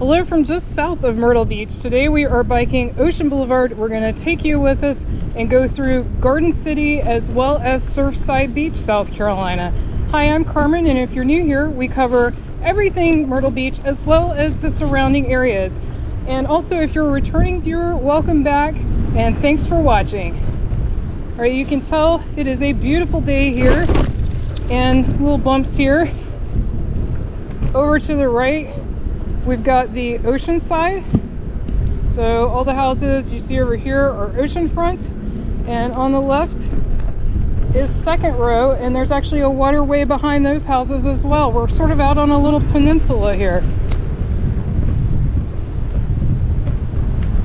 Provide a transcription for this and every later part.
Hello from just south of Myrtle Beach. Today we are biking Ocean Boulevard. We're going to take you with us and go through Garden City as well as Surfside Beach, South Carolina. Hi, I'm Carmen, and if you're new here, we cover everything Myrtle Beach as well as the surrounding areas. And also, if you're a returning viewer, welcome back and thanks for watching. All right, you can tell it is a beautiful day here and little bumps here. Over to the right, we've got the ocean side. So all the houses you see over here are oceanfront, and on the left is second row, and there's actually a waterway behind those houses as well. We're sort of out on a little peninsula here.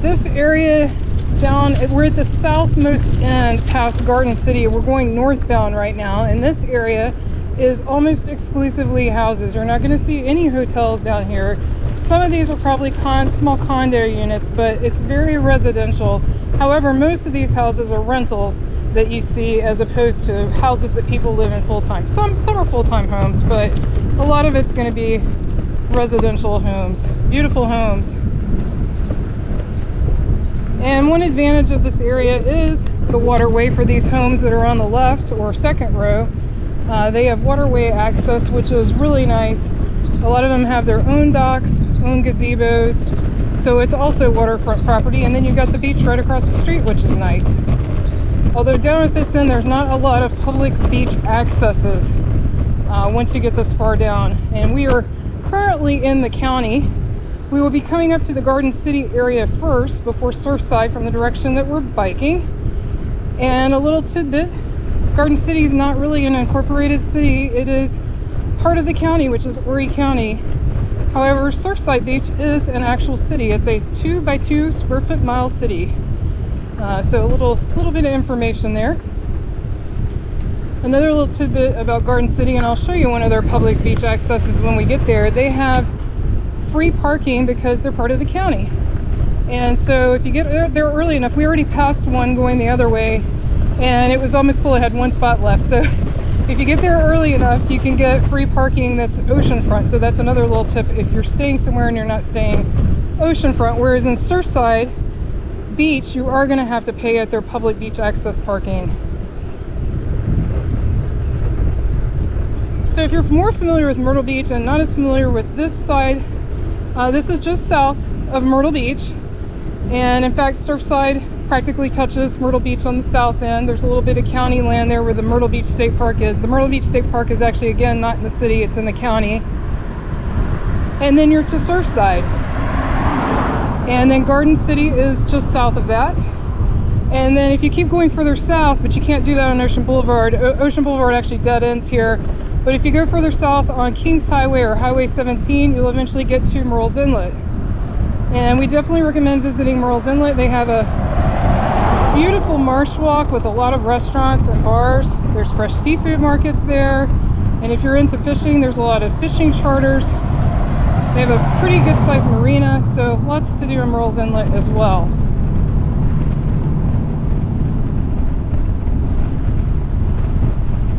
This area down, we're at the southmost end past Garden City. We're going northbound right now, and this area is almost exclusively houses. You're not going to see any hotels down here. Some of these are probably small condo units, but it's very residential. However, most of these houses are rentals that you see as opposed to houses that people live in full-time. Some are full-time homes, but a lot of it's going to be residential homes, beautiful homes. And one advantage of this area is the waterway for these homes that are on the left or second row. They have waterway access, which is really nice. A lot of them have their own docks, own gazebos, so it's also waterfront property. And then you've got the beach right across the street, which is nice. Although down at this end, there's not a lot of public beach accesses once you get this far down. And we are currently in the county. We will be coming up to the Garden City area first before Surfside from the direction that we're biking. And a little tidbit, Garden City is not really an incorporated city. It is part of the county, which is Horry County. However, Surfside Beach is an actual city. It's a 2 by 2 square foot mile city. So a little bit of information there. Another little tidbit about Garden City, and I'll show you one of their public beach accesses when we get there. They have free parking because they're part of the county. And so if you get there early enough, we already passed one going the other way, and it was almost full. It had one spot left. So if you get there early enough, you can get free parking that's oceanfront. So that's another little tip if you're staying somewhere and you're not staying oceanfront. Whereas in Surfside Beach, you are going to have to pay at their public beach access parking. So if you're more familiar with Myrtle Beach and not as familiar with this side, this is just south of Myrtle Beach. And in fact, Surfside practically touches Myrtle Beach on the south end. There's a little bit of county land there where the Myrtle Beach State Park is. The Myrtle Beach State Park is actually, again, not in the city, it's in the county. And then you're to Surfside. And then Garden City is just south of that. And then if you keep going further south, but you can't do that on Ocean Boulevard. Ocean Boulevard actually dead ends here. But if you go further south on Kings Highway or Highway 17, you'll eventually get to Murrells Inlet. And we definitely recommend visiting Murrells Inlet. They have a beautiful marsh walk with a lot of restaurants and bars. There's fresh seafood markets there. And if you're into fishing, there's a lot of fishing charters. They have a pretty good sized marina, so lots to do in Murrells Inlet as well.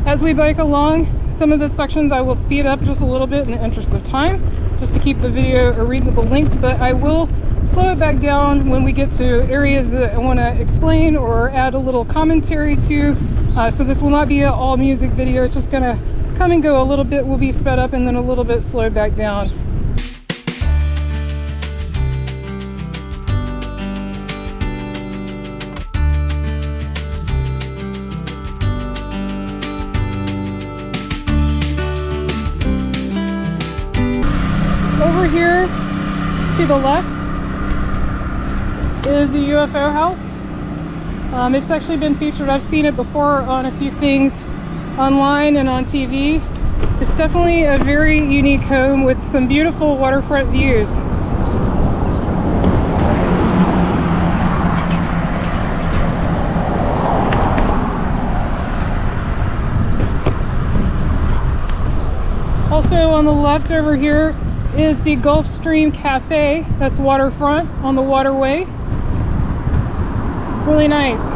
As we bike along, some of the sections I will speed up just a little bit in the interest of time, just to keep the video a reasonable length, but I will slow it back down when we get to areas that I want to explain or add a little commentary to. So this will not be an all music video. It's just going to come and go a little bit. Will be sped up and then a little bit slowed back down. Over here to the left is the UFO house. It's actually been featured. I've seen it before on a few things online and on TV. It's definitely a very unique home with some beautiful waterfront views. Also on the left over here is the Gulfstream Cafe. That's waterfront on the waterway. Really nice.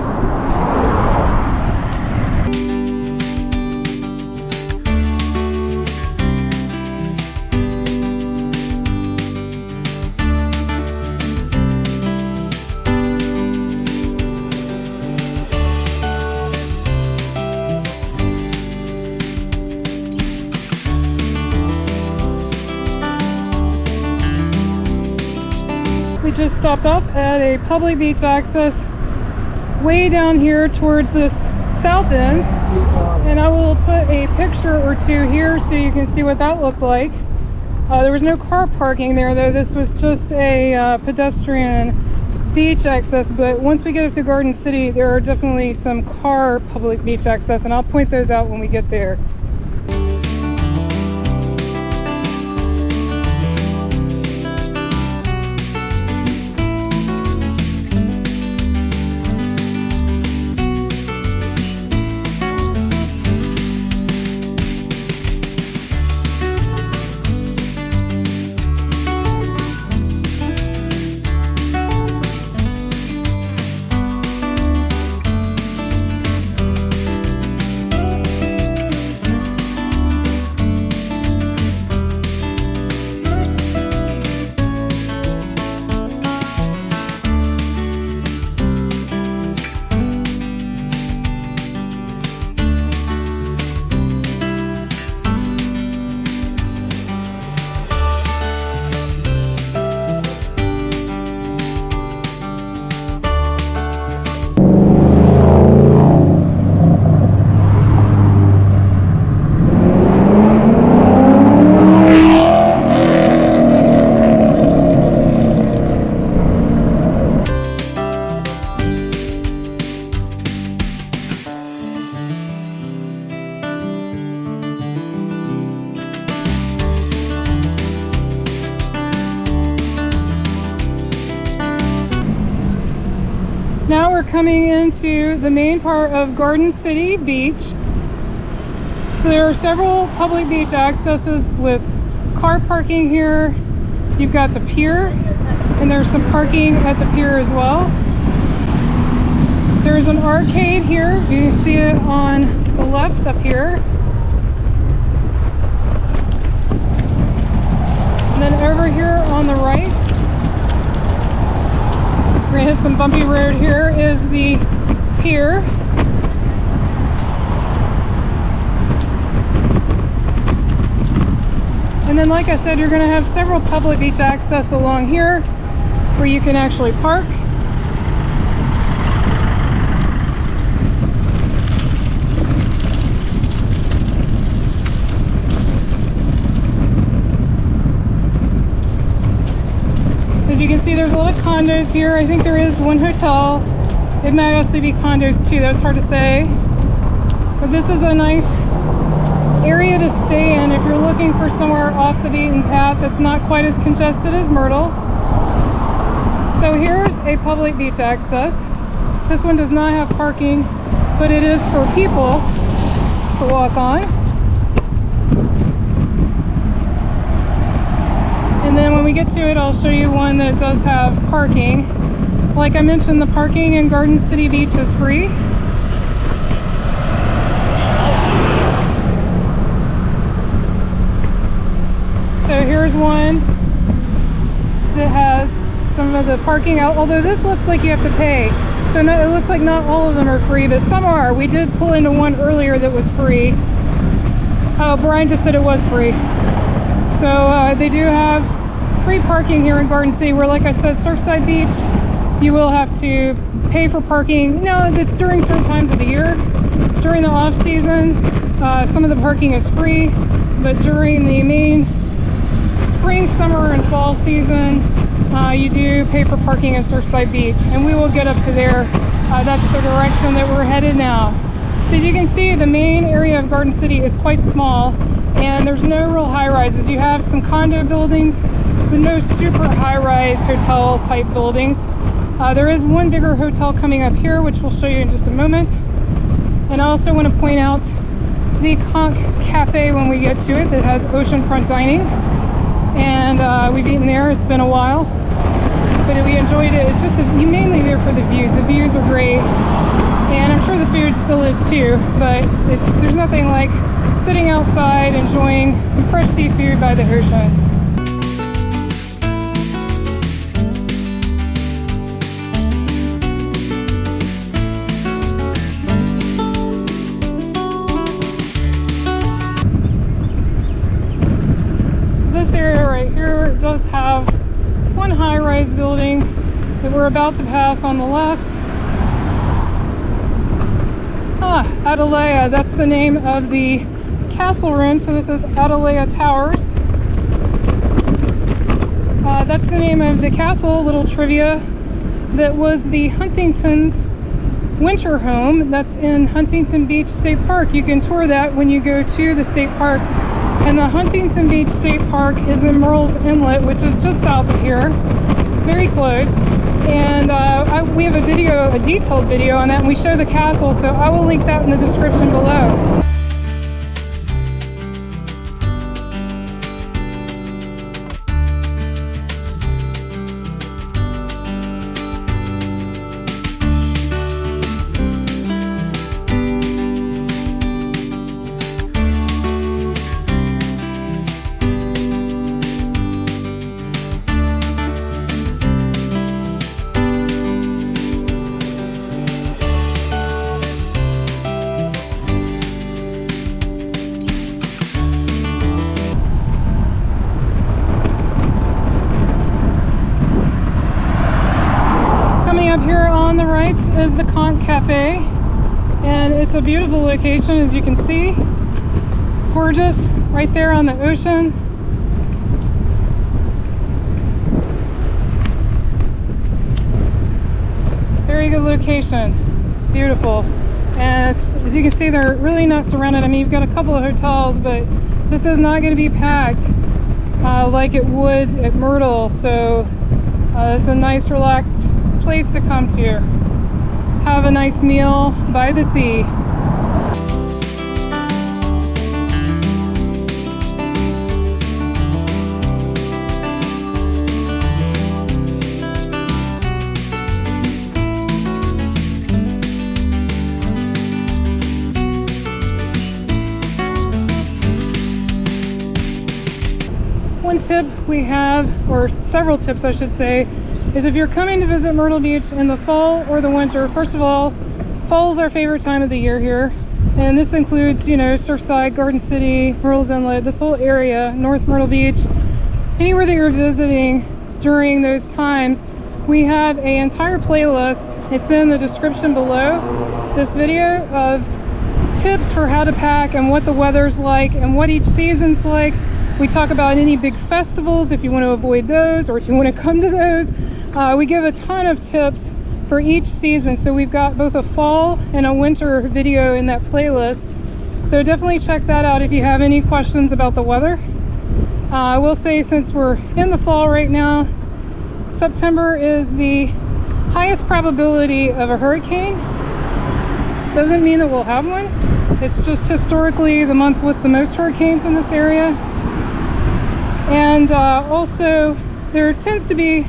just stopped off at a public beach access way down here towards this south end, and I will put a picture or two here so you can see what that looked like. There was no car parking there though. This was just a pedestrian beach access, but once we get up to Garden City, there are definitely some car public beach access, and I'll point those out when we get there. Now we're coming into the main part of Garden City Beach. So there are several public beach accesses with car parking here. You've got the pier, and there's some parking at the pier as well. There's an arcade here. You can see it on the left up here. And then over here on the right, we're gonna hit some bumpy road here, is the pier. And then, like I said, you're gonna have several public beach access along here where you can actually park. As you can see, there's a lot of condos here. I think there is one hotel. It might also be condos too, that's hard to say. But this is a nice area to stay in if you're looking for somewhere off the beaten path that's not quite as congested as Myrtle. So here's a public beach access. This one does not have parking, but it is for people to walk on. And then when we get to it, I'll show you one that does have parking. Like I mentioned, the parking in Garden City Beach is free. So here's one that has some of the parking out, although this looks like you have to pay. So no, it looks like not all of them are free, but some are. We did pull into one earlier that was free. Oh, Brian just said it was free. So they do have free parking here in Garden City, where, like I said, Surfside Beach, you will have to pay for parking. No, it's during certain times of the year. During the off season, some of the parking is free, but during the main spring, summer, and fall season, you do pay for parking at Surfside Beach, and we will get up to there. That's the direction that we're headed now. So as you can see, the main area of Garden City is quite small, and there's no real high-rises. You have some condo buildings, but no super high-rise hotel type buildings. There is one bigger hotel coming up here, which we'll show you in just a moment. And I also want to point out the Conch Cafe when we get to it, that has oceanfront dining. And we've eaten there. It's been a while, but we enjoyed it. It's just you mainly there for the views. The views are great, and I'm sure the food still is too, but there's nothing like sitting outside enjoying some fresh seafood by the ocean. So this area right here does have one high-rise building that we're about to pass on the left. Atalaya, that's the name of the castle ruin. So this is Atalaya Towers. That's the name of the castle. Little trivia, that was the Huntington's winter home. That's in Huntington Beach State Park. You can tour that when you go to the state park. And the Huntington Beach State Park is in Myrtle's Inlet, which is just south of here, very close. And we have a detailed video on that, and we show the castle, so I will link that in the description below. Here on the right is the Conch Cafe, and it's a beautiful location, as you can see. It's gorgeous right there on the ocean. Very good location, beautiful. And as you can see, they're really not surrounded. I mean, you've got a couple of hotels, but this is not going to be packed like it would at Myrtle. So it's a nice relaxed place to come to have a nice meal by the sea. One tip we have, or several tips I should say, is if you're coming to visit Myrtle Beach in the fall or the winter. First of all, fall is our favorite time of the year here, and this includes, you know, Surfside, Garden City, Myrtle's Inlet, this whole area, North Myrtle Beach, anywhere that you're visiting during those times. We have an entire playlist, it's in the description below this video, of tips for how to pack and what the weather's like and what each season's like. We talk about any big festivals if you want to avoid those, or if you want to come to those. We give a ton of tips for each season, so we've got both a fall and a winter video in that playlist, so definitely check that out if you have any questions about the weather. I will say, since we're in the fall right now, September is the highest probability of a hurricane. Doesn't mean that we'll have one, it's just historically the month with the most hurricanes in this area. And also there tends to be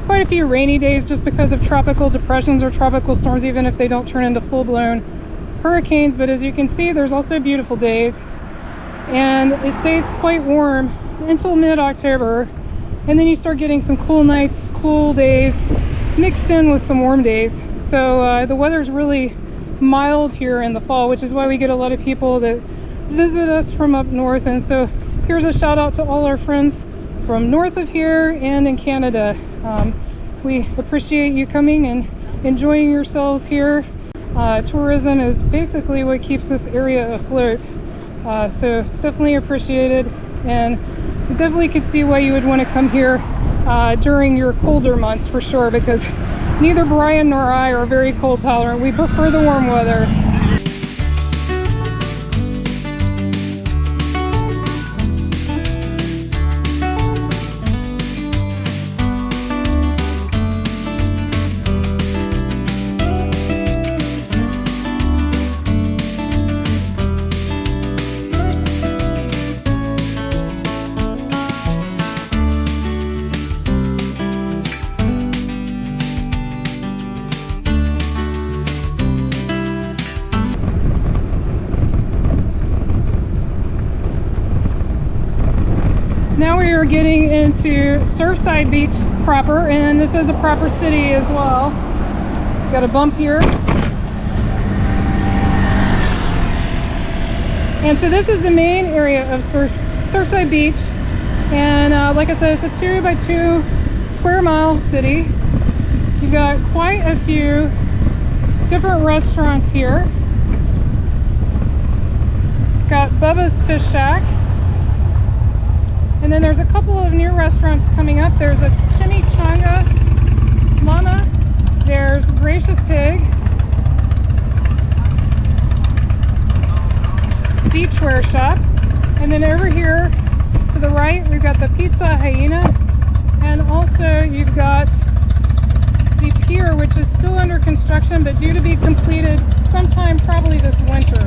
quite a few rainy days just because of tropical depressions or tropical storms, even if they don't turn into full-blown hurricanes. But as you can see, there's also beautiful days, and it stays quite warm until mid-October, and then you start getting some cool nights, cool days mixed in with some warm days. So the weather's really mild here in the fall, which is why we get a lot of people that visit us from up north. And so here's a shout out to all our friends from north of here and in Canada. We appreciate you coming and enjoying yourselves here. Tourism is basically what keeps this area afloat, so it's definitely appreciated, and you definitely could see why you would want to come here during your colder months for sure, because neither Brian nor I are very cold tolerant. We prefer the warm weather. Now we are getting into Surfside Beach proper, and this is a proper city as well. Got a bump here. And so this is the main area of Surfside Beach. And like I said, it's a 2 by 2 square mile city. You've got quite a few different restaurants here. Got Bubba's Fish Shack. And then there's a couple of new restaurants coming up. There's a Chimichanga Mama. There's Gracious Pig. Beachwear Shop. And then over here to the right, we've got the Pizza Hyena. And also you've got the pier, which is still under construction, but due to be completed sometime probably this winter.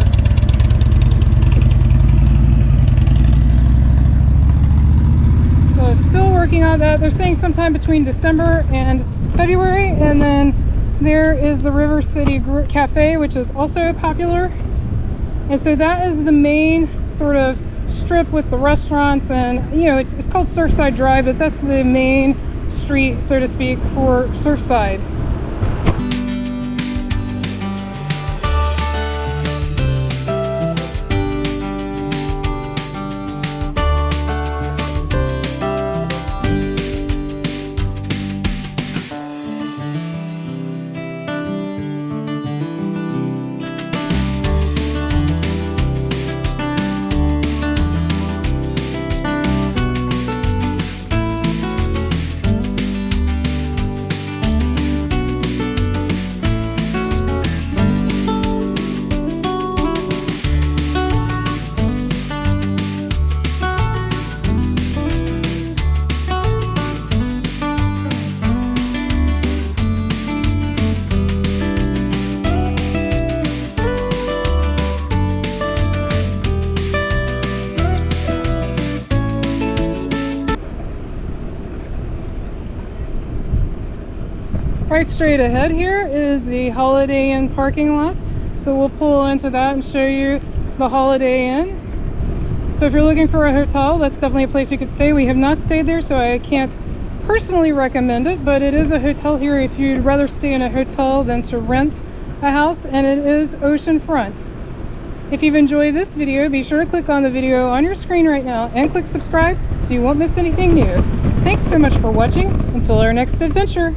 So still working on that. They're saying sometime between December and February. And then there is the River City Cafe, which is also popular. And so that is the main sort of strip with the restaurants, and you know, it's called Surfside Drive, but that's the main street, so to speak, for Surfside. Right straight ahead here is the Holiday Inn parking lot. So we'll pull into that and show you the Holiday Inn. So if you're looking for a hotel, that's definitely a place you could stay. We have not stayed there, so I can't personally recommend it, but it is a hotel here if you'd rather stay in a hotel than to rent a house, and it is oceanfront. If you've enjoyed this video, be sure to click on the video on your screen right now and click subscribe so you won't miss anything new. Thanks so much for watching. Until our next adventure.